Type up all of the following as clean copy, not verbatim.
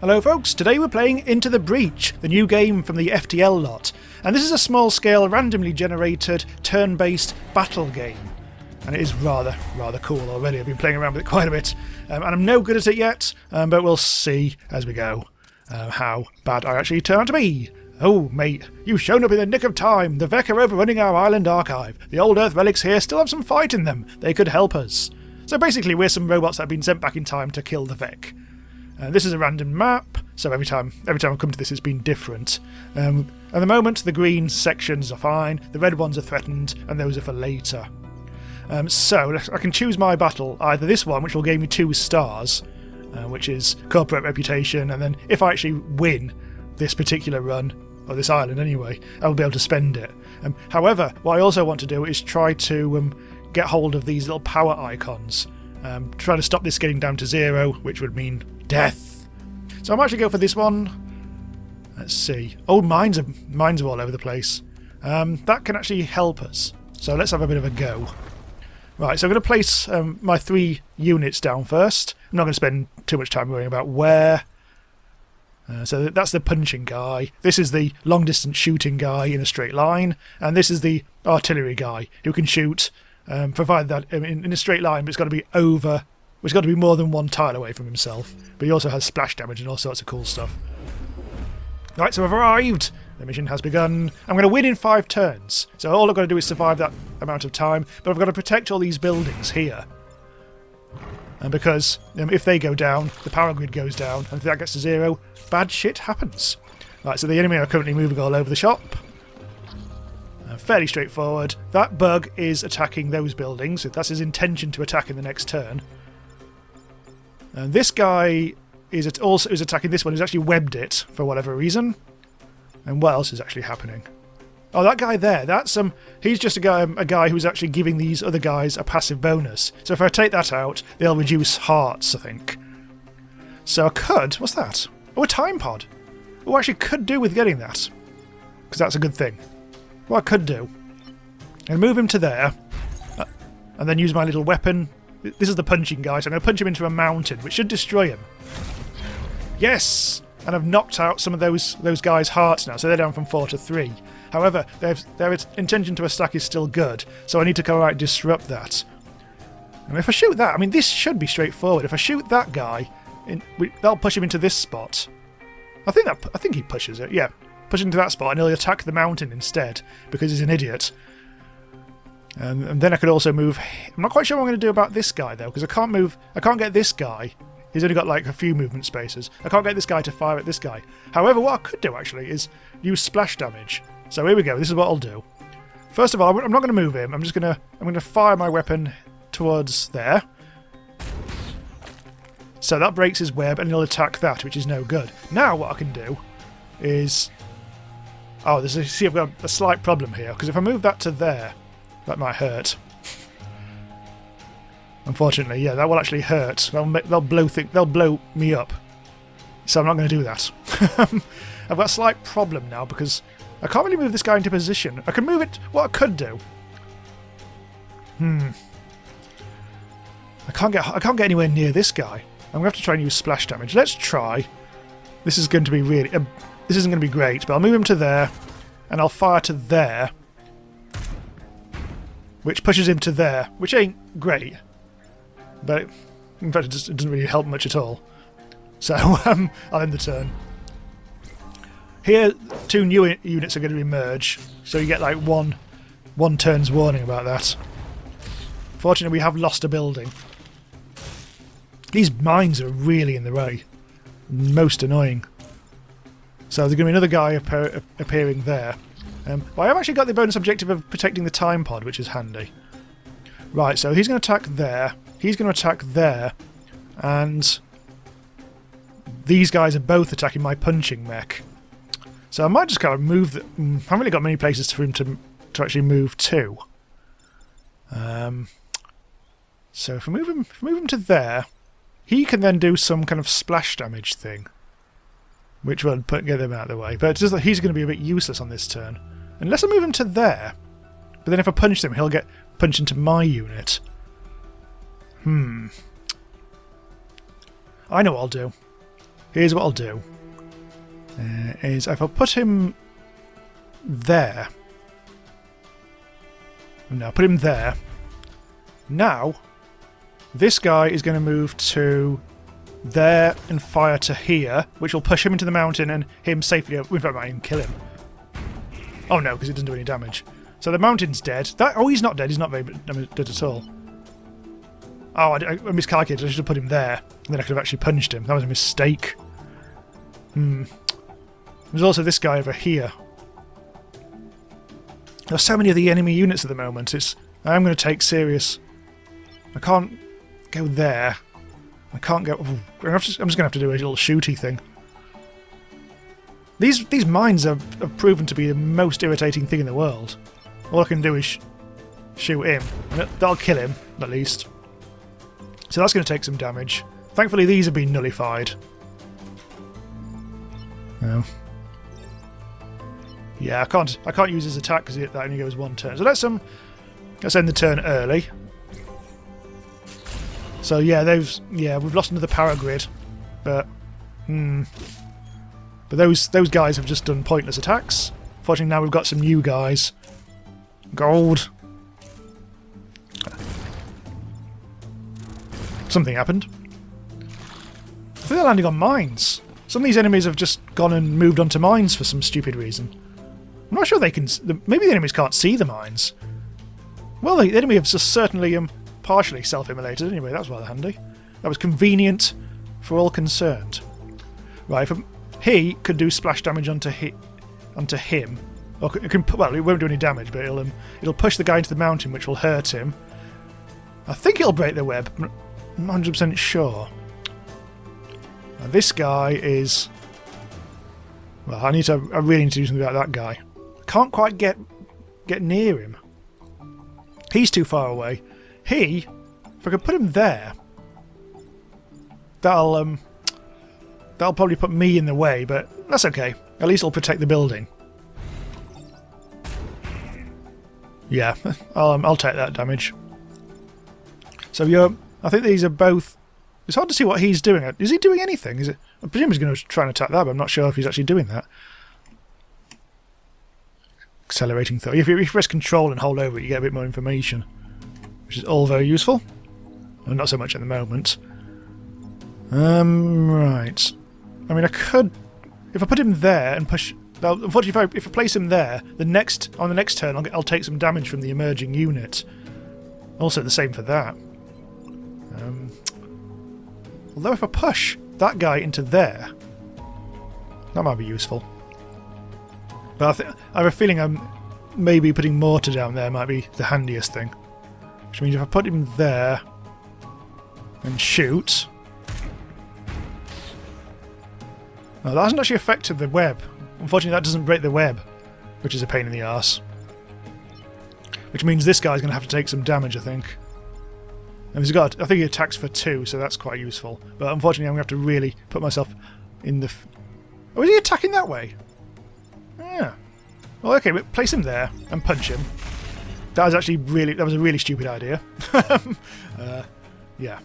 Hello folks, today we're playing Into the Breach, the new game from the FTL lot, and this is a small-scale, randomly generated, turn-based battle game. And it is rather cool already. I've been playing around with it quite a bit, and I'm no good at it yet, but we'll see as we go how bad I actually turn out to be. Oh, mate, you've shown up in the nick of time. The Vec are overrunning our island archive. The old Earth relics here still have some fight in them. They could help us. So basically, we're some robots that have been sent back in time to kill the Vec. This is a random map, so every time I've come to this, it's been different. At the moment, the green sections are fine, the red ones are threatened, and those are for later. So I can choose my battle, either this one, which will give me 2 stars, which is corporate reputation, and then if I actually win this particular run, or this island anyway, I'll be able to spend it. However, what I also want to do is try to get hold of these little power icons, try to stop this getting down to 0, which would mean death. So I might actually go for this one. Let's see. Old mines are all over the place. That can actually help us. So let's have a bit of a go. Right, so I'm going to place my 3 units down first. I'm not going to spend too much time worrying about where. So that's the punching guy. This is the long-distance shooting guy in a straight line. And this is the artillery guy who can shoot, provided that in a straight line, but it's got to be over. It's got to be more than 1 tile away from himself. But he also has splash damage and all sorts of cool stuff. Right, so I've arrived. The mission has begun. I'm going to win in 5 turns. So all I've got to do is survive that amount of time. But I've got to protect all these buildings here. And because if they go down, the power grid goes down. And if that gets to 0, bad shit happens. Right, so the enemy are currently moving all over the shop. Fairly straightforward. That bug is attacking those buildings. That's his intention to attack in the next turn. And this guy is attacking this one. He's actually webbed it for whatever reason. And what else is actually happening? Oh, that guy there. He's just a guy who's actually giving these other guys a passive bonus. So if I take that out, they'll reduce hearts, I think. So I could. What's that? Oh, a time pod. Oh, I actually could do with getting that, because that's a good thing. What I could do, and move him to there, and then use my little weapon. This is the punching guy, so I'm going to punch him into a mountain, which should destroy him. Yes! And I've knocked out some of those guys' hearts now, so they're down from 4 to 3. However, their intention to attack is still good, so I need to kind of disrupt that. And if I shoot that, this should be straightforward. If I shoot that guy, that'll push him into this spot. I think he pushes it, yeah. Push into that spot, and he'll attack the mountain instead, because he's an idiot. And then I could also move. I'm not quite sure what I'm going to do about this guy though, because I can't get this guy. He's only got like a few movement spaces. I can't get this guy to fire at this guy. However, what I could do actually is use splash damage. So here we go. This is what I'll do. First of all, I'm not going to move him. I'm going to fire my weapon towards there. So that breaks his web, and he'll attack that, which is no good. Now what I can do is, see, I've got a slight problem here, because if I move that to there, that might hurt. Unfortunately, yeah, that will actually hurt. They'll blow me up. So I'm not going to do that. I've got a slight problem now because I can't really move this guy into position. I can move it. What I could do. I can't get anywhere near this guy. I'm going to have to try and use splash damage. Let's try. This is going to be really. This isn't going to be great, but I'll move him to there, and I'll fire to there. Which pushes him to there, which ain't great. But in fact, it doesn't really help much at all. So I'll end the turn. Here, 2 new units are going to emerge, so you get like one turn's warning about that. Fortunately, we have lost a building. These mines are really in the way. Most annoying. So there's going to be another guy appearing there. But I have actually got the bonus objective of protecting the time pod, which is handy. Right, so he's going to attack there. He's going to attack there. And these guys are both attacking my punching mech. So I might just kind of move. I haven't really got many places for him to actually move to. So if I move him to there, he can then do some kind of splash damage thing, which will get him out of the way. But it's just that he's going to be a bit useless on this turn. Unless I move him to there. But then if I punch him, he'll get punched into my unit. I know what I'll do. here's what I'll do. Is if I put him there. No, put him there. Now, this guy is going to move to there and fire to here, which will push him into the mountain and him safely... In fact, I might even kill him. Oh no, because it doesn't do any damage. So the mountain's dead. Oh, he's not dead. He's not very dead at all. Oh, I miscalculated. I should have put him there. And then I could have actually punched him. That was a mistake. There's also this guy over here. There's so many of the enemy units at the moment. I am going to take serious. I can't go there. I can't go... I'm just going to have to do a little shooty thing. These mines have proven to be the most irritating thing in the world. All I can do is shoot him. And that'll kill him, at least. So that's going to take some damage. Thankfully, these have been nullified. No. Yeah, I can't use his attack because that only goes one turn. So let's end the turn early. So yeah, we've lost another power grid, but those guys have just done pointless attacks. Fortunately, now we've got some new guys. Gold. Something happened. I think they're landing on mines. Some of these enemies have just gone and moved onto mines for some stupid reason. I'm not sure they can... Maybe the enemies can't see the mines. Well, the enemy have certainly partially self-immolated anyway. That was rather handy. That was convenient for all concerned. Right, he could do splash damage onto him. Or well, it won't do any damage, but it'll push the guy into the mountain, which will hurt him. I think it'll break the web. I'm not 100% sure. Now, this guy is... Well, I really need to do something about that guy. I can't quite get near him. He's too far away. If I could put him there, that'll probably put me in the way, but that's okay. At least it'll protect the building. Yeah, I'll take that damage. So I think these are both... It's hard to see what he's doing. Is he doing anything? I presume he's going to try and attack that, but I'm not sure if he's actually doing that. Accelerating thought. If you press control and hold over it, you get a bit more information, which is all very useful. Well, not so much at the moment. Right. I mean, I could... If I put him there and push... Well, unfortunately, if I place him there, on the next turn, I'll take some damage from the emerging unit. Also, the same for that. Although if I push that guy into there, that might be useful. But I have a feeling maybe putting mortar down there might be the handiest thing. Which means if I put him there and shoot... Oh, that hasn't actually affected the web. Unfortunately, that doesn't break the web, which is a pain in the arse. Which means this guy's going to have to take some damage, I think. And I think he attacks for 2, so that's quite useful. But unfortunately, I'm going to have to really put myself in the... Oh, is he attacking that way? Yeah. Well, okay, but place him there and punch him. That was actually that was a really stupid idea. Yeah.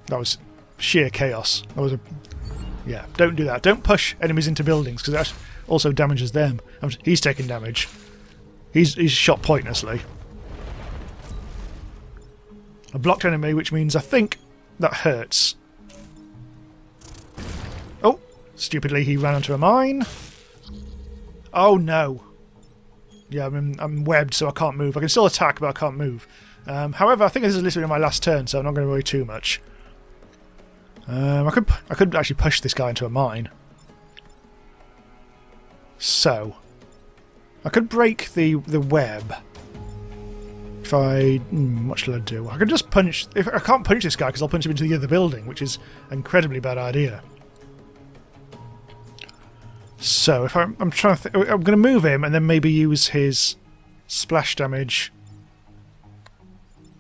That was sheer chaos. That was yeah, don't do that. Don't push enemies into buildings, because that also damages them. He's taking damage. He's shot pointlessly. A blocked enemy, which means I think that hurts. Oh, stupidly he ran onto a mine. Oh no. Yeah, I'm webbed, so I can't move. I can still attack, but I can't move. However, I think this is literally my last turn, so I'm not going to worry too much. I could actually push this guy into a mine. So, I could break the web. If I... what shall I do? I could just punch... I can't punch this guy because I'll punch him into the other building, which is an incredibly bad idea. So, if I'm trying to... I'm going to move him and then maybe use his splash damage.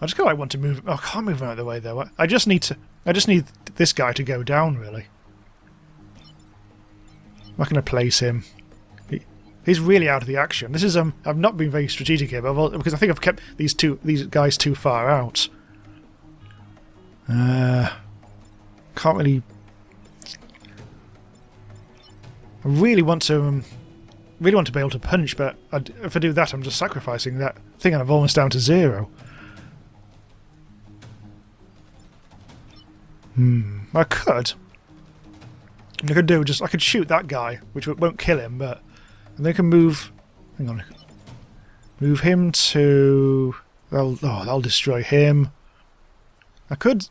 I just kind of want to move... Oh, I can't move him out of the way, though. I just need this guy to go down, really. I'm not going to place him. He's really out of the action. This is I've not been very strategic here, but because I think I've kept these guys too far out. Can't really I really want to be able to punch, but if I do that, I'm just sacrificing that thing, and I'm almost down to 0. I could. I could do I could shoot that guy, which won't kill him, but and then I can move. Hang on, move him to. That'll destroy him. I could.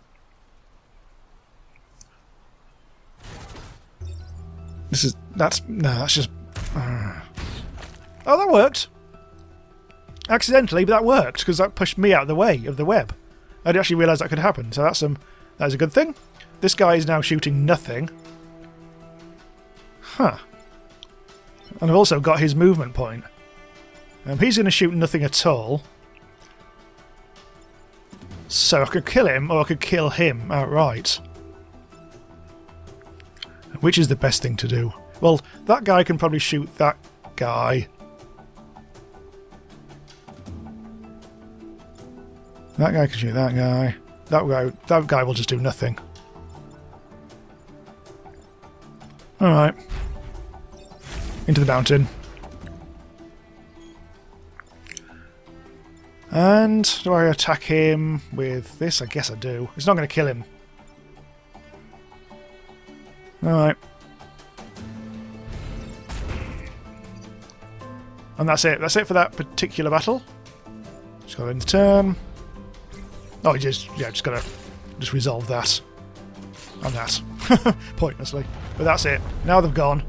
That's just. Oh, that worked. Accidentally, but that worked because that pushed me out of the way of the web. I didn't actually realise that could happen, so that's a good thing. This guy is now shooting nothing. Huh. And I've also got his movement point. He's going to shoot nothing at all. So I could kill him, or I could kill him outright. Which is the best thing to do? Well, that guy can probably shoot that guy. That guy can shoot that guy. That guy will just do nothing. Alright. Into the mountain. And do I attack him with this? I guess I do. It's not going to kill him. Alright. And that's it. That's it for that particular battle. Just got to end the turn. Oh, just gotta resolve that. And that. Pointlessly. But that's it. Now they've gone.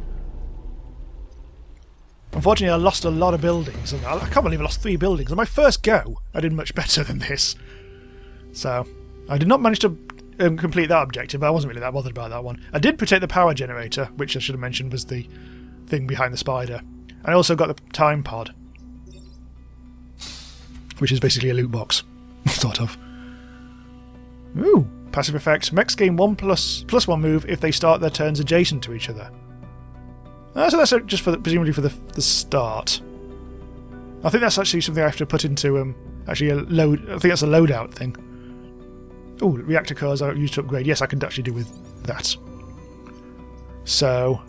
Unfortunately, I lost a lot of buildings. And I can't believe I lost 3 buildings. On my first go, I did much better than this. So, I did not manage to complete that objective, but I wasn't really that bothered about that one. I did protect the power generator, which I should have mentioned was the thing behind the spider. And I also got the time pod, which is basically a loot box. Sort of. Ooh, passive effect. Mechs gain 1 plus 1 move if they start their turns adjacent to each other. So that's just presumably for the start. I think that's actually something I have to put into actually a load. I think that's a loadout thing. Oh, reactor cores I used to upgrade. Yes, I can actually do with that. So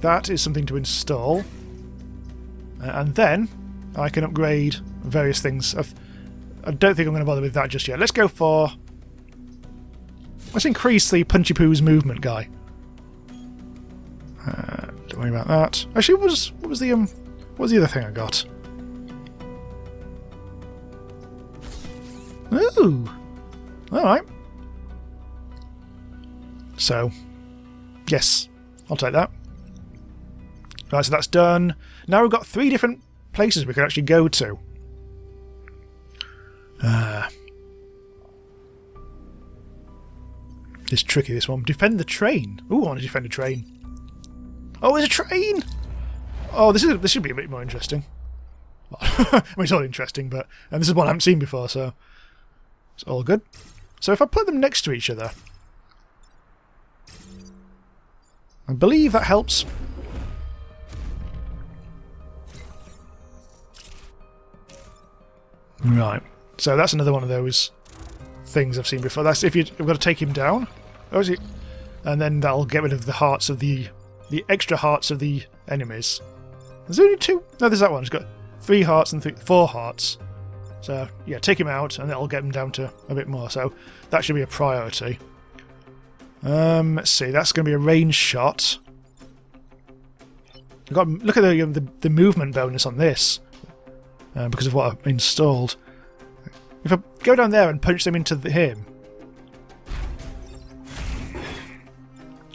that is something to install, and then I can upgrade various things. I don't think I'm going to bother with that just yet. Let's go for. Let's increase the Punchy Poo's movement guy. Don't worry about that. Actually, what was the other thing I got? Ooh, all right. So, yes, I'll take that. Right, so that's done. Now we've got 3 different places we can actually go to. It's tricky, this one. Defend the train. Ooh, I want to defend a train. Oh, there's a train! Oh, this should be a bit more interesting. I mean, it's all interesting, but... And this is one I haven't seen before, so... It's all good. So if I put them next to each other... I believe that helps. Right. So that's another one of those things I've seen before. That's if you've got to take him down. Oh, is it? And then that'll get rid of the hearts of the extra hearts of the enemies. There's only 2. No, there's that one. It's got 3 hearts and 4 hearts. So yeah, take him out, and that'll get him down to a bit more. So that should be a priority. Let's see. That's going to be a range shot. Look at the movement bonus on this because of what I've installed. If I go down there and punch them into him,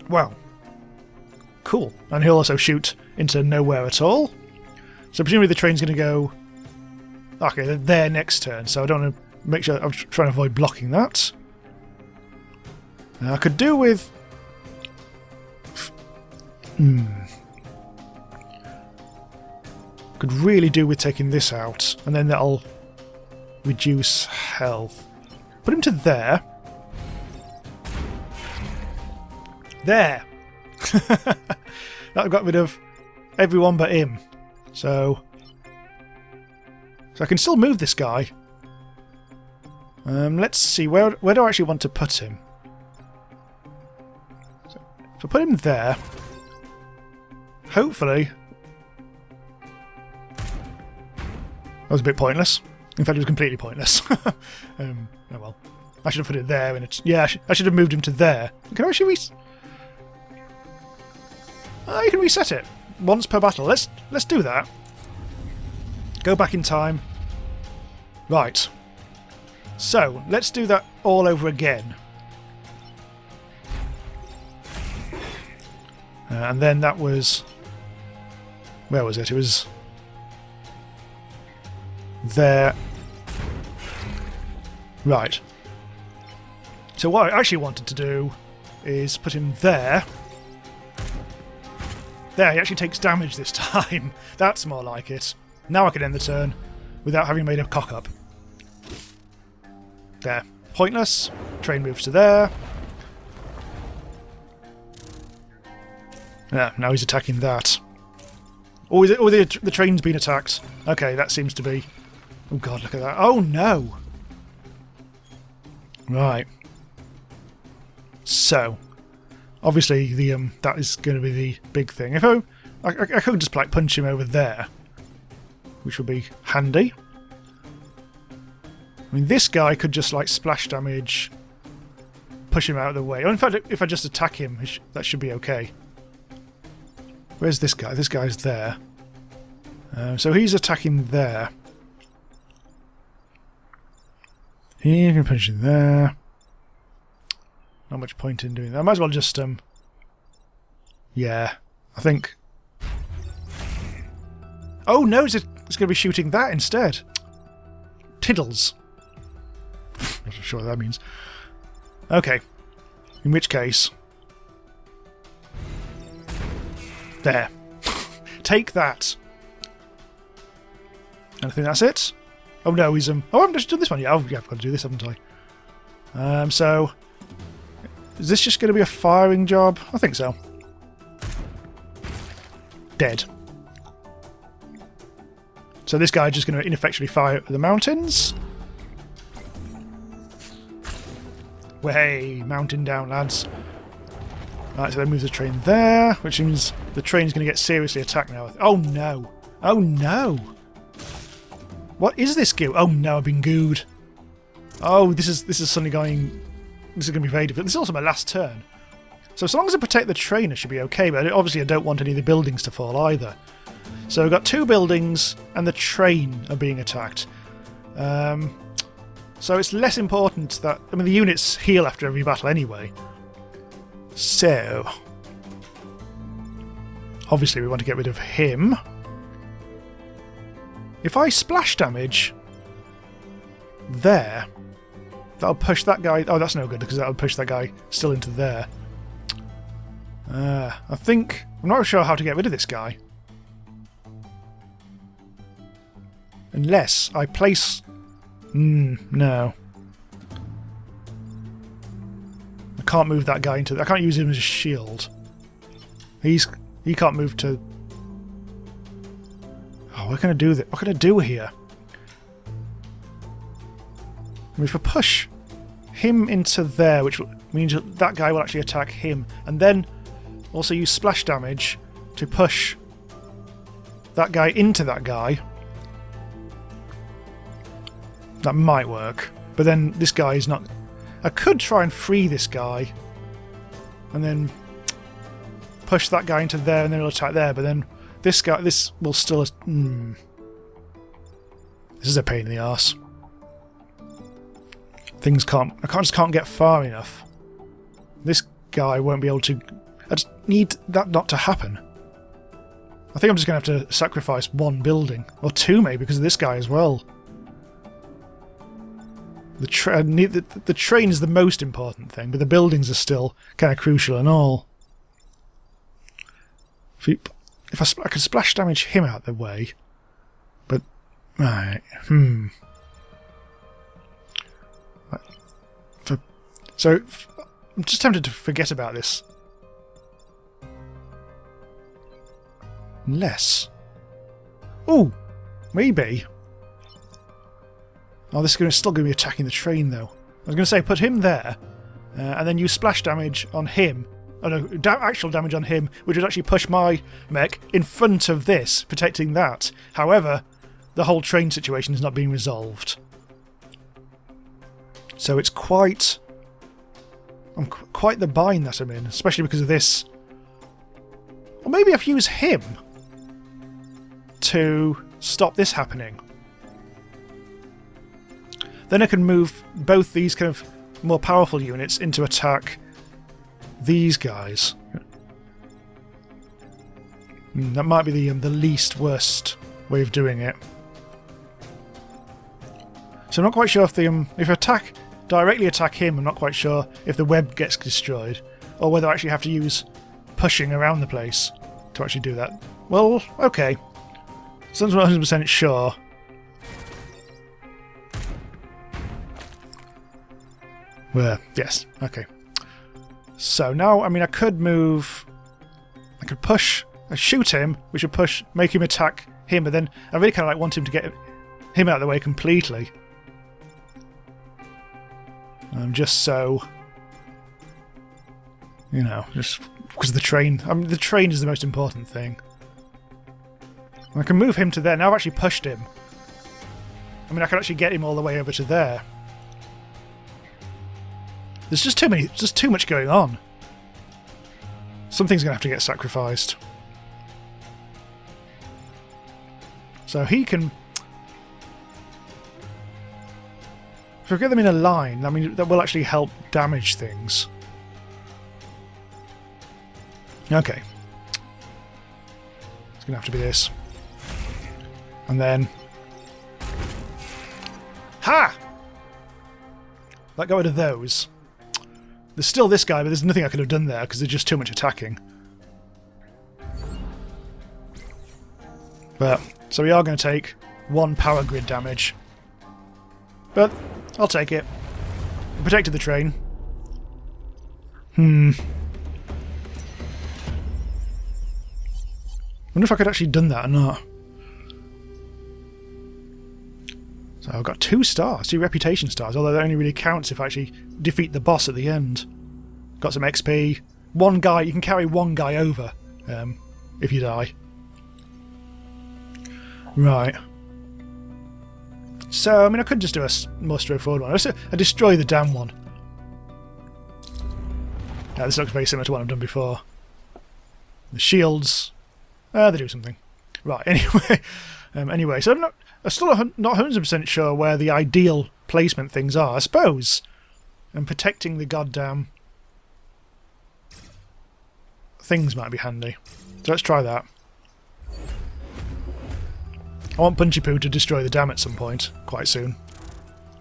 wow, cool. And he'll also shoot into nowhere at all. So presumably the train's going to go. Okay, they're there next turn. So I don't want to make sure I'm trying to avoid blocking that. I could do with. Could really do with taking this out, and then that'll reduce health. Put him to there. There! That got rid of everyone but him. So I can still move this guy. Let's see, where do I actually want to put him? So if I put him there, hopefully... That was a bit pointless. In fact, it was completely pointless. Oh well. I should have put it there. Yeah, I should have moved him to there. Can I actually you can reset it once per battle. Let's do that. Go back in time. Right. So, let's do that all over again. And then that was... Where was it? It was... There. Right. So what I actually wanted to do is put him there. There, he actually takes damage this time. That's more like it. Now I can end the turn without having made a cock-up. There. Pointless. Train moves to there. Yeah, now he's attacking that. Oh, the train's been attacked. Okay, that seems to be... Oh god, look at that. Oh no! Right. So, obviously that is going to be the big thing. If I could just like punch him over there, which would be handy. I mean, this guy could just like splash damage, push him out of the way. Or in fact, if I just attack him, that should be okay. Where's this guy? This guy's there. So he's attacking there. He can punch in there. Not much point in doing that. I might as well just yeah, I think. Oh no, it's going to be shooting that instead. Tiddles. Not sure what that means. Okay. In which case... There. Take that. And I think that's it. Oh no, he's... Oh, I haven't just done this one yet. Oh yeah, I've got to do this, haven't I? So... Is this just going to be a firing job? I think so. Dead. So this guy's just going to ineffectually fire at the mountains. Way, mountain down, lads. Right, so then move the train there, which means the train's going to get seriously attacked now. Oh no! Oh no! What is this goo? Oh no, I've been gooed. Oh, this is suddenly going... This is going to be very difficult. This is also my last turn. So as long as I protect the train, it should be okay, but obviously I don't want any of the buildings to fall either. So we've got 2 buildings, and the train are being attacked. So it's less important that... I mean, the units heal after every battle anyway. So... Obviously we want to get rid of him. If I splash damage... There... That'll push that guy... Oh, that's no good, because that'll push that guy still into there. I think... I'm not sure how to get rid of this guy. Unless I place... no. I can't move that guy into... I can't use him as a shield. He can't move to... Oh, what can I do? What can I do here? I mean, if I push him into there, which means that guy will actually attack him, and then also use splash damage to push that guy into that guy. That might work. But then this guy is not... I could try and free this guy and then push that guy into there and then he'll attack there, but then this guy... This will still... This is a pain in the arse. Things can't... I just can't get far enough. This guy won't be able to... I just need that not to happen. I think I'm just going to have to sacrifice 1 building. Or 2 maybe, because of this guy as well. The train is the most important thing, but the buildings are still kind of crucial and all. If I could splash damage him out the way, but... Right, So, I'm just tempted to forget about this. Unless... Ooh! Maybe. Oh, this is still going to be attacking the train, though. I was going to say, put him there, and then use splash damage on him oh no, actual damage on him, which would actually push my mech in front of this, protecting that. However, the whole train situation is not being resolved. So it's quite the bind that I'm in, especially because of this. Or maybe if I use him to stop this happening. Then I can move both these kind of more powerful units into attack these guys. That might be the least worst way of doing it. So I'm not quite sure if I directly attack him, I'm not quite sure if the web gets destroyed, or whether I actually have to use pushing around the place to actually do that. Well, okay. So I'm not 100% sure. Where? Yes. Okay. So now, I mean, I could move. I could push. I shoot him, which would make him attack him, but then I really kind of want him to get him out of the way completely. Just so, just because of the train. I mean, the train is the most important thing. I can move him to there. Now I've actually pushed him. I mean, I can actually get him all the way over to there. There's just too much going on. Something's going to have to get sacrificed. So he can... If I get them in a line, I mean, that will actually help damage things. Okay. It's going to have to be this. And then... Ha! Let go of those. There's still this guy, but there's nothing I could have done there because there's just too much attacking. But, so we are going to take 1 power grid damage. But, I'll take it. We protected the train. Wonder if I could actually done that or not. So I've got 2 stars, 2 reputation stars, although that only really counts if I actually defeat the boss at the end. Got some XP. 1 guy, you can carry 1 guy over if you die. Right. So, I mean, I could just do a more straightforward one. I destroy the damn one. Yeah, this looks very similar to what I've done before. The shields, they do something. Right, anyway, so I'm still not 100% sure where the ideal placement things are. I suppose I'm protecting the goddamn things might be handy. So let's try that. I want Punchy Poo to destroy the dam at some point, quite soon.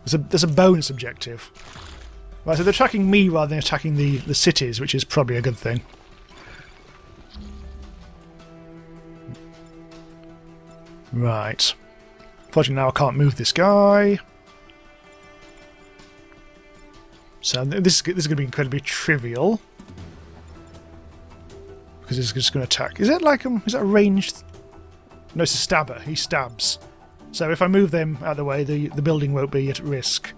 There's a bonus objective. Right, so they're attacking me rather than attacking the cities, which is probably a good thing. Right. Unfortunately now I can't move this guy. So this is going to be incredibly trivial. Because he's just going to attack. Is that like is that a ranged... No, it's a stabber. He stabs. So if I move them out of the way, the building won't be at risk.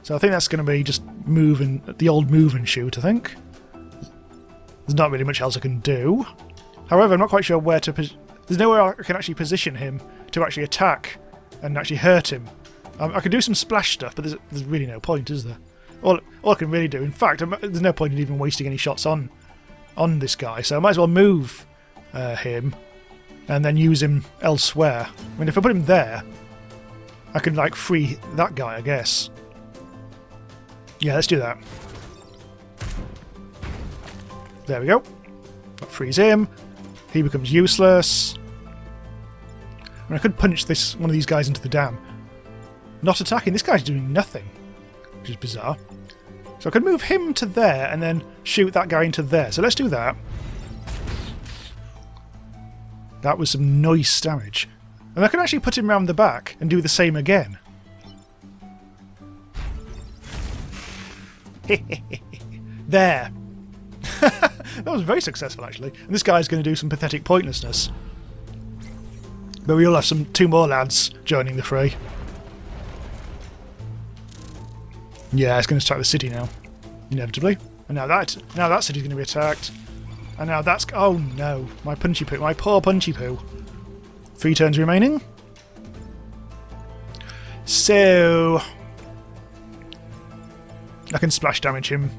So I think that's going to be just the old move and shoot, I think. There's not really much else I can do. However, I'm not quite sure where to... There's nowhere I can actually position him to actually attack and actually hurt him. I can do some splash stuff, but there's really no point, is there? All I can really do... In fact, there's no point in even wasting any shots on this guy, so I might as well move him and then use him elsewhere. I mean, if I put him there, I can, like, free that guy, I guess. Yeah, let's do that. There we go. That frees him. He becomes useless. I mean, I could punch one of these guys into the dam. Not attacking. This guy's doing nothing, which is bizarre. So I could move him to there and then shoot that guy into there. So let's do that. That was some nice damage. And I can actually put him round the back and do the same again. There. That was very successful, actually. And this guy's going to do some pathetic pointlessness. But we all have 2 more lads joining the fray. Yeah, it's going to attack the city now. Inevitably. And now that city's going to be attacked. And now that's... Oh no, my punchy poo, my poor punchy poo. 3 turns remaining. So... I can splash damage him.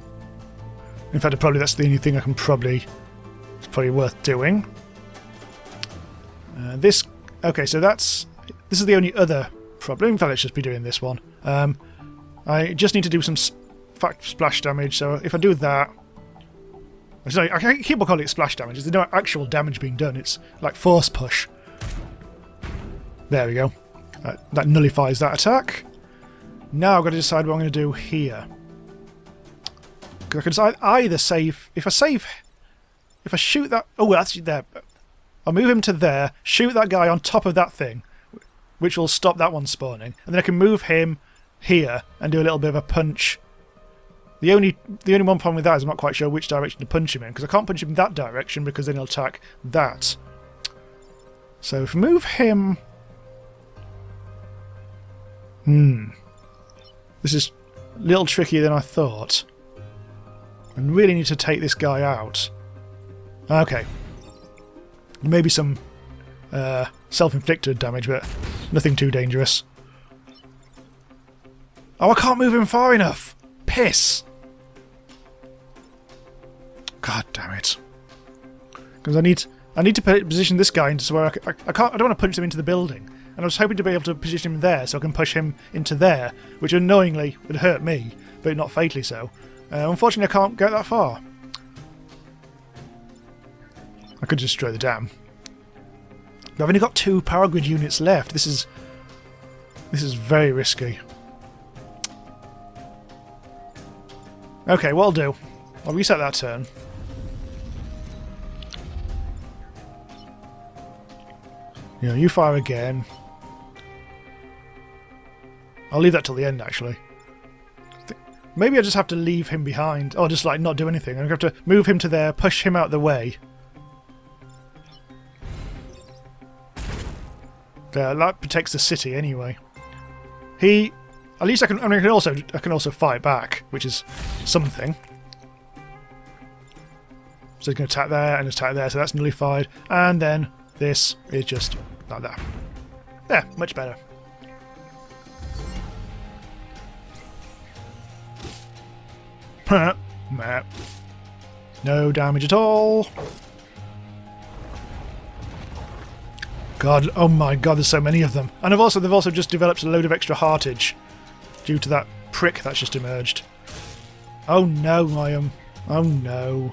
In fact, probably that's the only thing I can probably... It's probably worth doing. This... Okay, so that's... This is the only other problem. In fact, let's just be doing this one. I just need to do some splash damage, so if I do that... Sorry, I keep on calling it splash damage. There's no actual damage being done. It's like force push. There we go. That nullifies that attack. Now I've got to decide what I'm going to do here. Because I can decide either save... If I shoot that... Oh, well, that's there. I'll move him to there, shoot that guy on top of that thing, which will stop that one spawning, and then I can move him here and do a little bit of a punch. The only one problem with that is I'm not quite sure which direction to punch him in, because I can't punch him in that direction because then he'll attack that. So if I move him... This is a little trickier than I thought. I really need to take this guy out. Okay. Maybe some self-inflicted damage, but nothing too dangerous. Oh, I can't move him far enough! Piss! God damn it. Because I need to position this guy into where I don't want to punch him into the building. And I was hoping to be able to position him there so I can push him into there, which unknowingly would hurt me, but not fatally so. Unfortunately, I can't go that far. I could destroy the dam. But I've only got 2 power grid units left. This is very risky. Okay, what I'll do, I'll reset that turn. You fire again. I'll leave that till the end, actually. Maybe I just have to leave him behind, or just like not do anything. I'm going to have to move him to there, push him out of the way. There, that protects the city anyway. At least I can also fight back, which is something. So he's going to attack there and attack there, so that's nullified. And then this is just like that. There, much better. No damage at all. God, oh my god, there's so many of them. And they've also just developed a load of extra heartage due to that prick that's just emerged. Oh no, oh no.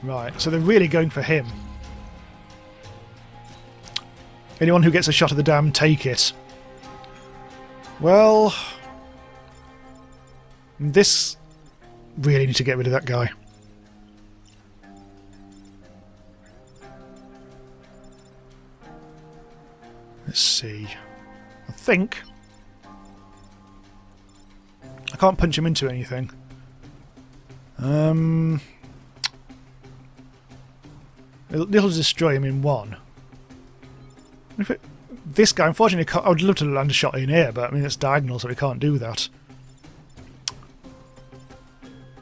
Right, so they're really going for him. Anyone who gets a shot at the dam, take it. Well... This... Really need to get rid of that guy. Let's see. I think... I can't punch him into anything. It'll destroy him in one. This guy, unfortunately, I would love to land a shot in here, but I mean it's diagonal, so we can't do that.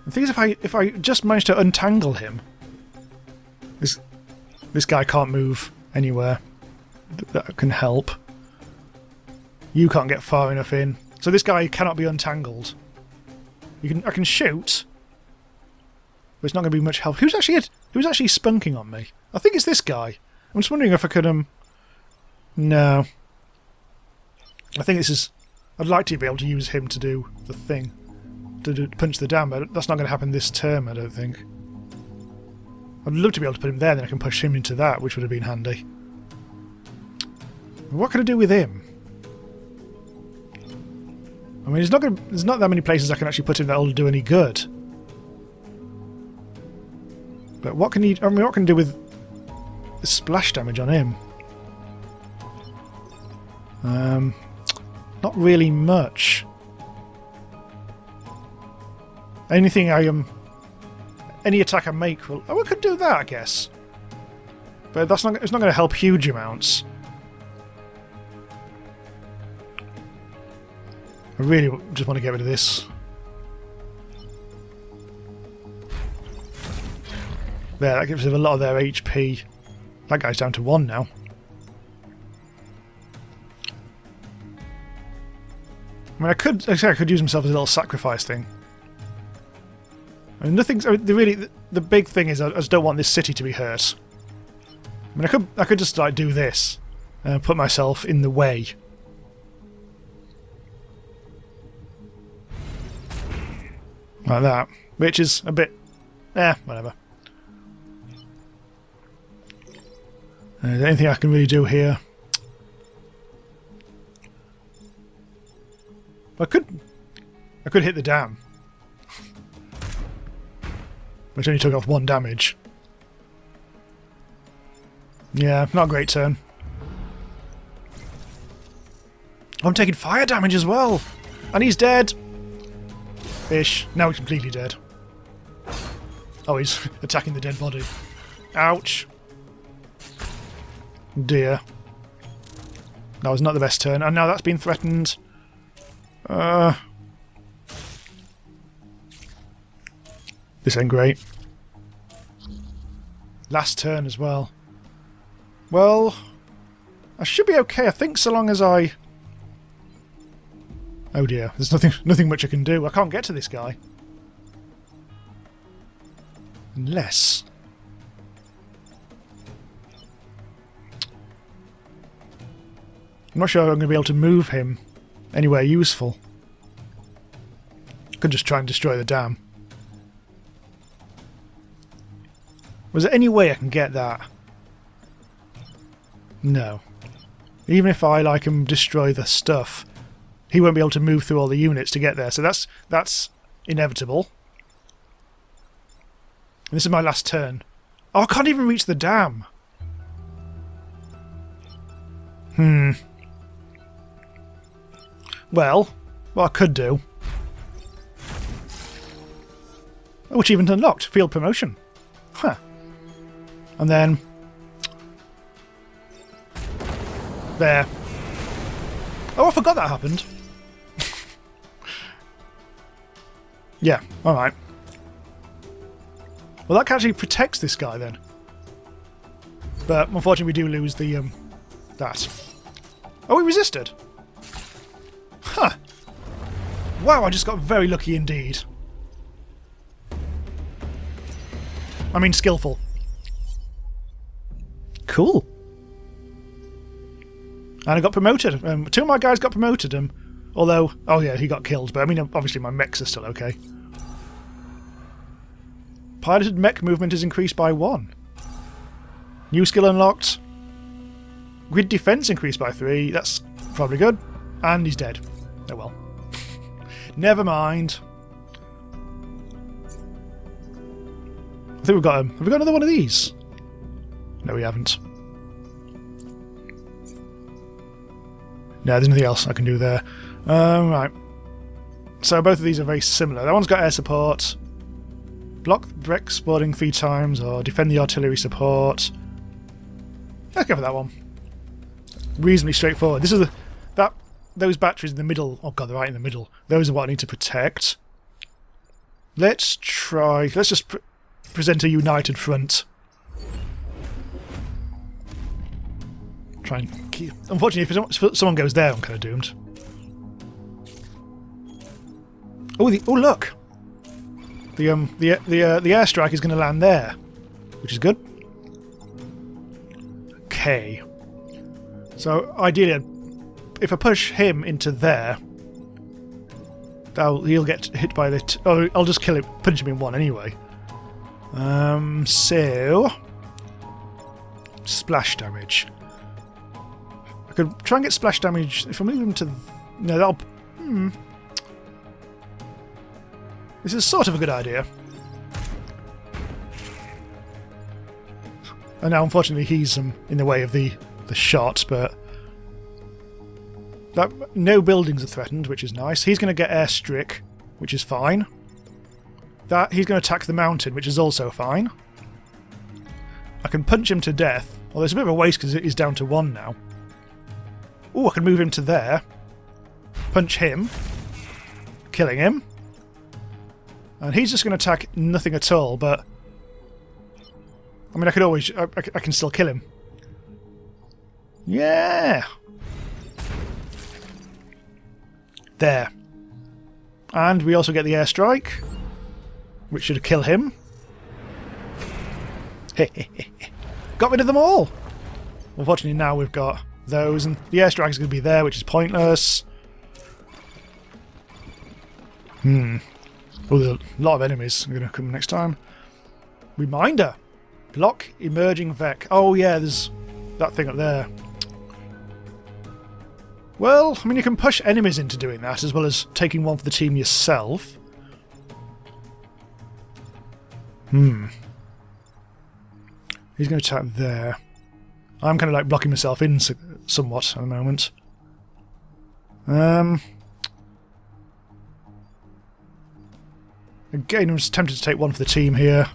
The thing is, if I just manage to untangle him, this guy can't move anywhere. That can help. You can't get far enough in, so this guy cannot be untangled. I can shoot, but it's not going to be much help. Who's actually spunking on me? I think it's this guy. I'm just wondering if I could No. I think this is... I'd like to be able to use him to do the thing. To punch the dam, but that's not going to happen this term, I don't think. I'd love to be able to put him there, then I can push him into that, which would have been handy. What can I do with him? I mean, there's not that many places I can actually put him that'll do any good. But what can what can I do with the splash damage on him? Not really much. Any attack I make will... Oh, I could do that, I guess. But it's not going to help huge amounts. I really just want to get rid of this. There, that gives them a lot of their HP. That guy's down to 1 now. I mean, I could use himself as a little sacrifice thing. I mean, the big thing is I just don't want this city to be hurt. I mean, I could just like do this and put myself in the way. Like that, which is a bit, whatever. Is there anything I can really do here? I could hit the dam, which only took off 1 damage. Yeah, not a great turn. I'm taking fire damage as well, and he's dead. Ish. Now he's completely dead. Oh, he's attacking the dead body. Ouch. Dear. That was not the best turn, and now that's been threatened. This ain't great. Last turn as well. Well, I should be okay, I think, so long as I... Oh dear, there's nothing much I can do. I can't get to this guy. Unless... I'm not sure I'm going to be able to move him anywhere useful. Could just try and destroy the dam. Was there any way I can get that? No. Even if I, like, destroy the stuff, he won't be able to move through all the units to get there, so that's inevitable. And this is my last turn. Oh, I can't even reach the dam! Well, what I could do... Oh, achievement unlocked. Field promotion. Huh. And then... There. Oh, I forgot that happened. Yeah, alright. Well, that actually protects this guy then. But unfortunately we do lose the, that. Oh, he resisted. Huh. Wow, I just got very lucky indeed. I mean, skillful. Cool. And I got promoted. 2 of my guys got promoted. Although, oh yeah, he got killed. But I mean, obviously my mechs are still okay. Piloted mech movement is increased by 1. New skill unlocked. Grid defense increased by 3. That's probably good. And he's dead. Oh well. Never mind. I think we've got have we got another one of these? No, we haven't. No, there's nothing else I can do there. Right. So both of these are very similar. That one's got air support. Block wreck spawning 3 times, or defend the artillery support. Let's go for that one. Reasonably straightforward. This is those batteries in the middle. Oh god, they're right in the middle. Those are what I need to protect. Let's try. Let's just present a united front. Try and keep. Unfortunately, if someone goes there, I'm kind of doomed. Oh, look! The airstrike is going to land there, which is good. Okay. So ideally, if I push him into there, he'll get hit by the. Oh, I'll just kill him, punch him in 1 anyway. So splash damage. I could try and get splash damage if I move him to. No, that'll. This is sort of a good idea. And now, unfortunately, he's in the way of the shot, but no buildings are threatened, which is nice. He's going to get airstrike, which is fine. He's going to attack the mountain, which is also fine. I can punch him to death, although it's a bit of a waste because he's down to 1 now. Oh, I can move him to there. Punch him. Killing him. And he's just going to attack nothing at all, but I mean, I could always... I can still kill him. Yeah! There. And we also get the airstrike, which should kill him. Got rid of them all! Unfortunately, now we've got those, and the airstrike is going to be there, which is pointless. Oh, there's a lot of enemies going to come next time. Reminder! Block emerging mech. Oh yeah, there's that thing up there. Well, I mean, you can push enemies into doing that, as well as taking one for the team yourself. He's going to attack there. I'm kind of like blocking myself in somewhat at the moment. Again, I was tempted to take one for the team here.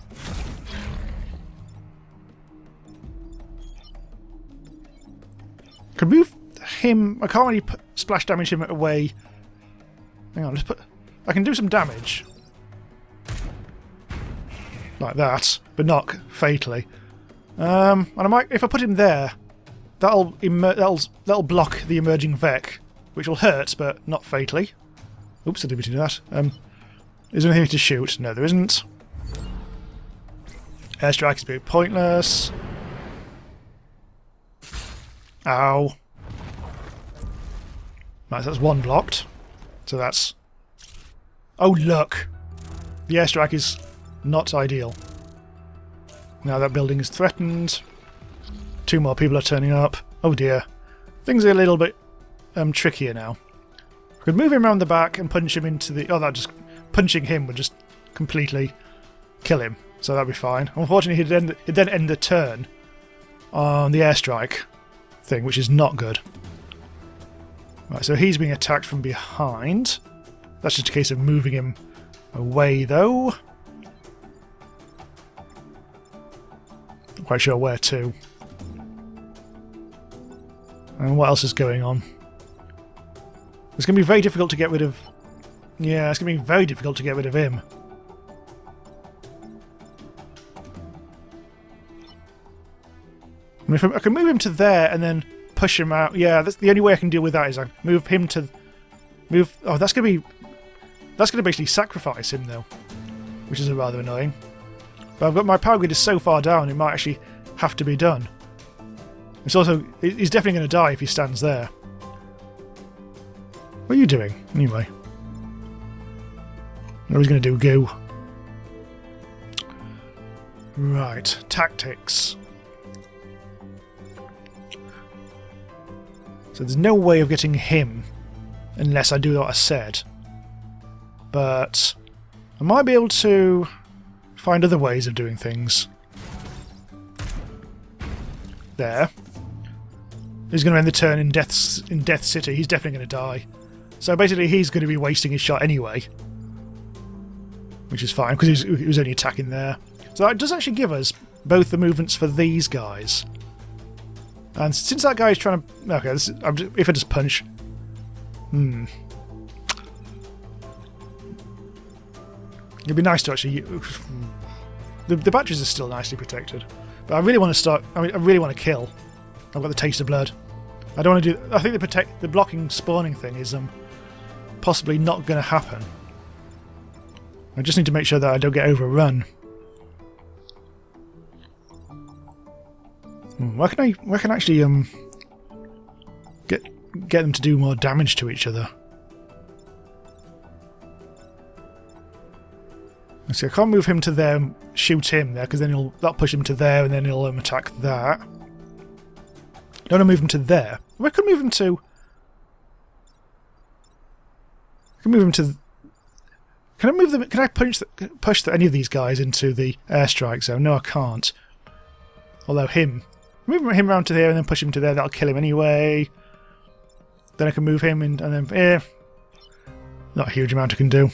Could move him. I can't really splash damage him away. Hang on, I can do some damage. Like that, but not fatally. And I might, if I put him there, that'll block the emerging mech, which will hurt, but not fatally. Oops, I didn't mean to do that. Is there anything to shoot? No, there isn't. Airstrike is a bit pointless. Ow. Right, so that's one blocked. So that's... Oh, look! The airstrike is not ideal. Now that building is threatened. 2 more people are turning up. Oh dear. Things are a little bit trickier now. I could move him around the back and punch him into the... Oh, that just... Punching him would just completely kill him. So that'd be fine. Unfortunately, he'd then end the turn on the airstrike thing, which is not good. Right, so he's being attacked from behind. That's just a case of moving him away, though. Not quite sure where to. And what else is going on? It's going to be very difficult to get rid of... Yeah, it's going to be very difficult to get rid of him. I mean, if I can move him to there and then push him out. Yeah, that's the only way I can deal with that is I move him to... Oh, that's going to basically sacrifice him, though. Which is rather annoying. But I've got my power grid is so far down, it might actually have to be done. It's also... He's definitely going to die if he stands there. What are you doing, anyway? I was going to do goo. Right, tactics. So there's no way of getting him unless I do what I said. But I might be able to find other ways of doing things. There. He's going to end the turn in Death City. He's definitely going to die. So basically he's going to be wasting his shot anyway. Which is fine, because he was only attacking there. So that does actually give us both the movements for these guys. And since that guy is trying to... Okay, if I just punch... It'd be nice to actually... The batteries are still nicely protected. But I really want to start... I really want to kill. I've got the taste of blood. I don't want to do... I think the blocking spawning thing is possibly not going to happen. I just need to make sure that I don't get overrun. Where can I actually get them to do more damage to each other? See, I can't move him to there and shoot him there because then that'll push him to there and then he'll attack that. I don't want to move him to there. I could move him to... I can move him to... Can I move them? Can I push any of these guys into the airstrike zone? No, I can't. Although move him around to there and then push him to there. That'll kill him anyway. Then I can move him in, and then not a huge amount I can do.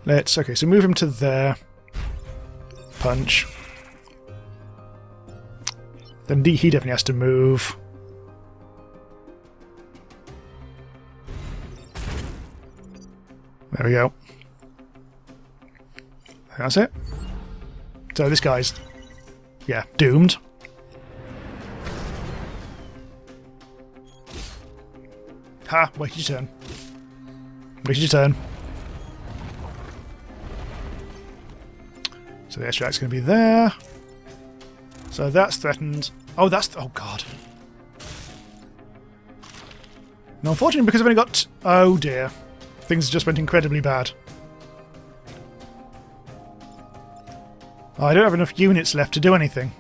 Okay. So move him to there. Punch. Then he definitely has to move. There we go. That's it. So this guy's, yeah, doomed. Ha! Wasted your turn. Wasted your turn. So the extract's going to be there. So that's threatened. Oh, that's... Oh, God. Now, unfortunately, because I've only got... Oh, dear. Things just went incredibly bad. Oh, I don't have enough units left to do anything.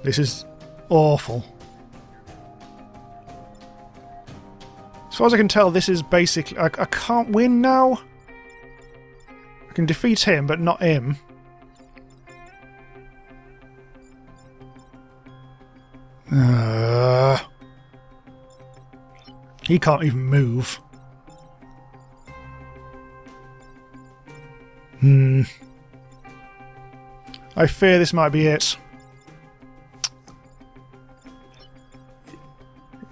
This is awful. As far as I can tell, this is basically... I can't win now. I can defeat him, but not him. He can't even move. I fear this might be it.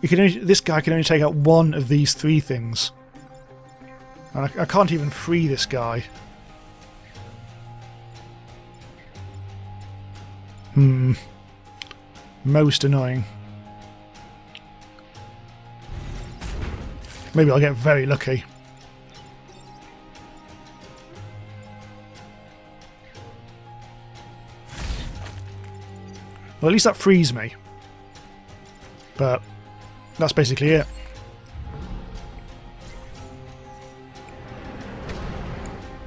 This guy can only take out one of these three things. And I can't even free this guy. Most annoying. Maybe I'll get very lucky. Well, at least that frees me. But that's basically it.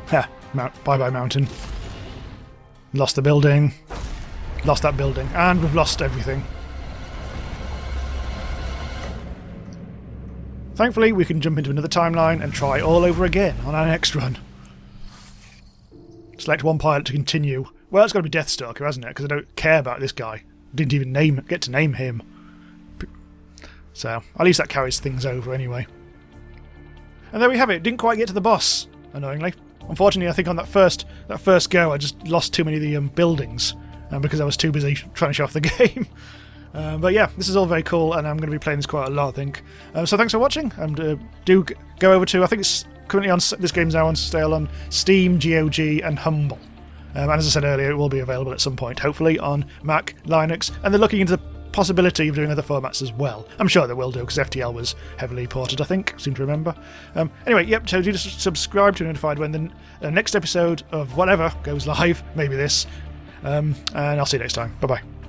Ha! Bye-bye mountain. Lost the building. Lost that building. And we've lost everything. Thankfully, we can jump into another timeline and try all over again on our next run. Select one pilot to continue. Well, it's got to be Deathstalker, hasn't it? Because I don't care about this guy. Didn't even get to name him. So, at least that carries things over anyway. And there we have it. Didn't quite get to the boss, annoyingly. Unfortunately, I think on that first go, I just lost too many of the buildings because I was too busy trying to show off the game. But yeah, this is all very cool, and I'm going to be playing this quite a lot, I think. So thanks for watching, and do go over to, I think it's currently on, this game's now on sale on Steam, GOG, and Humble. And as I said earlier, it will be available at some point, hopefully on Mac, Linux, and they're looking into the possibility of doing other formats as well. I'm sure they will do, because FTL was heavily ported, I think, seem to remember. Anyway, yep, so do subscribe to be notified when the next episode of whatever goes live, maybe this, and I'll see you next time. Bye-bye.